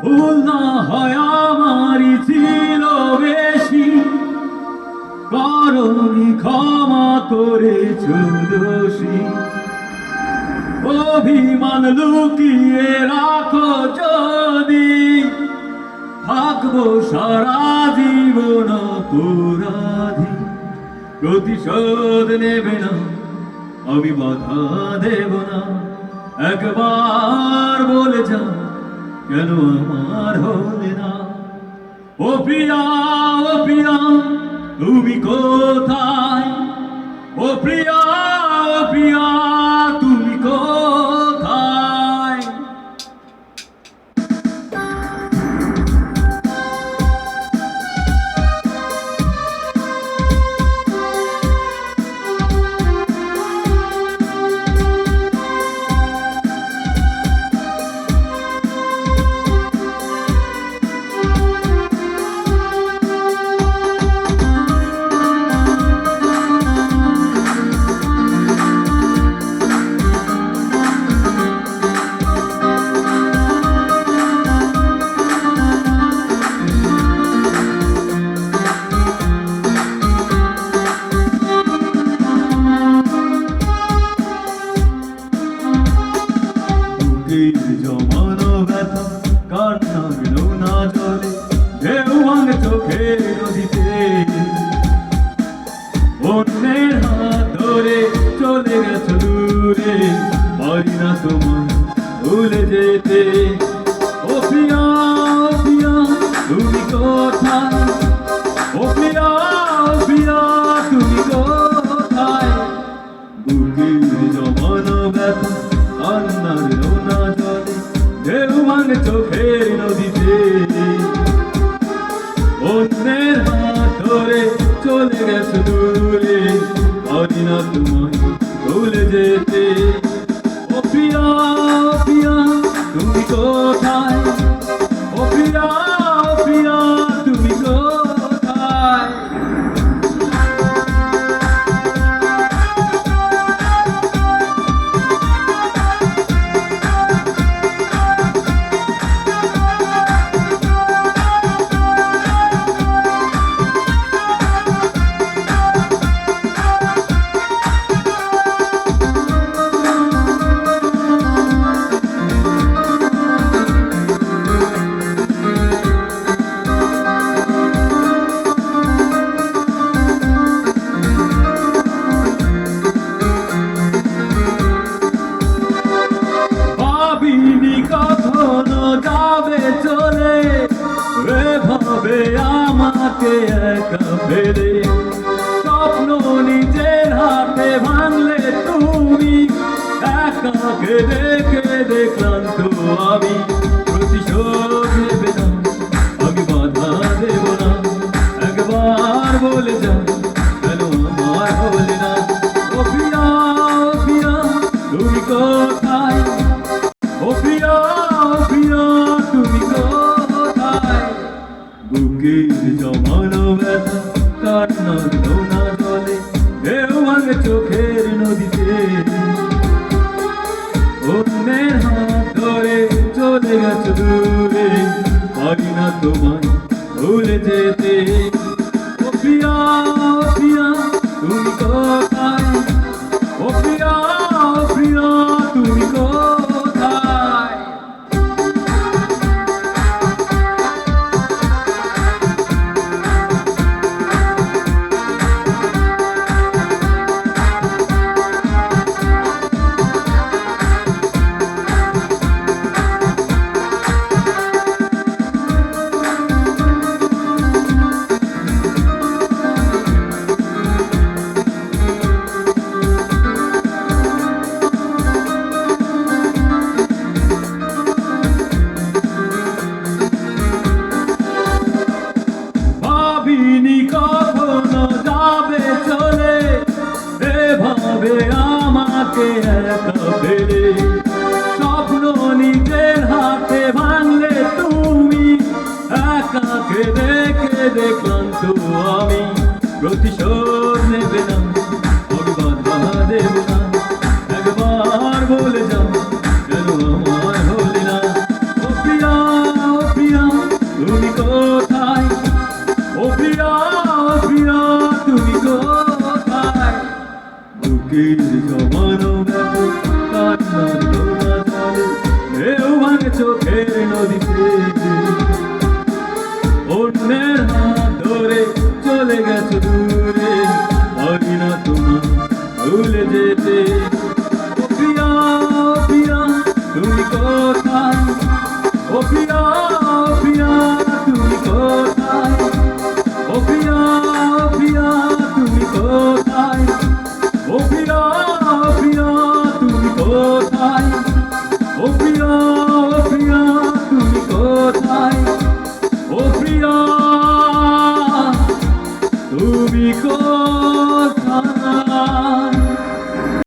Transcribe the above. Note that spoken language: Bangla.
ভুল না হয় আমারই ছিল বেশি, করনি ক্ষমা করে দোষী। অভিমান লুকিয়ে রাখো যদি, থাকবো সারা জীবন অপরাধী। প্রতিশোধ নেবে না, আমি বাধা দেব না। একবার বলে যা, কেন আমার হলে না? ও প্রিয়া, ও প্রিয়া, তুমি কোথায়? ও প্রিয়া, ও প্রিয়া, তুমি কোথায়? জমানো ব্যথা কান্নার নোনা জলে, ঢেউ ভাঙে চোখের নদীতে। অন্যের হাত ধরে চলে গেছো দূরে, পারি না তোমায় ভুলে যেতে। ও প্রিয়া, ও প্রিয়া, তুমি কোথায়? ও প্রিয়া, ও প্রিয়া, তুমি কোথায়? বুকের জমানো ব্যথা কান্নার নোনা জলে, ঢেউ ভাঙে চোখের নদীতে। অন্যের হাত ধরে চলে গেছো দূরে, পারি না তোমায় ভুলে যেতে। ও প্রিয়া, ও প্রিয়া, তুমি কোথায়? ও প্রিয়া, ও প্রিয়া, তুমি কোথায়? ভাবিনি কখনো যাবে চলে, এভাবে আমাকে একা ফেলে। স্বপ্ন নিজের হাতে ভাঙলে তুমি, একাকে দেখে দেখলাম তো আমি। প্রতিশোধ নেবে না, আমি বাধা দেব না। একবার বলে যা, কেন আমার হলে না? ও প্রিয়া, ও প্রিয়া, তুমি কোথায়? ও প্রিয়া, ও প্রিয়া, তুমি কোথায়? বুকের জমানো ব্যথা কান্নার নোনা জলে, ঢেউ ভাঙে চোখের নদীতে। অন্যের হাত ধরে চলে গেছো দূরে, পারি না তোমায় ভুলে যেতে। ও প্রিয়া, ও প্রিয়া, তুমি কোথায়? ও প্রিয়া, ও প্রিয়া, তুমি কোথায়? চোখের নদীতে অন্যের হাত ধরে চলে গেছো দূরে পারি না তোমার ভুলে যেতে ও প্রিয়া প্রিয়া তুমি কোথায় ও প্রিয়া প্রিয়া তুমি কোথায় ও প্রিয়া প্রিয়া তুমি কোথায় ও প্রিয়া প্রিয়া তুমি কোথায়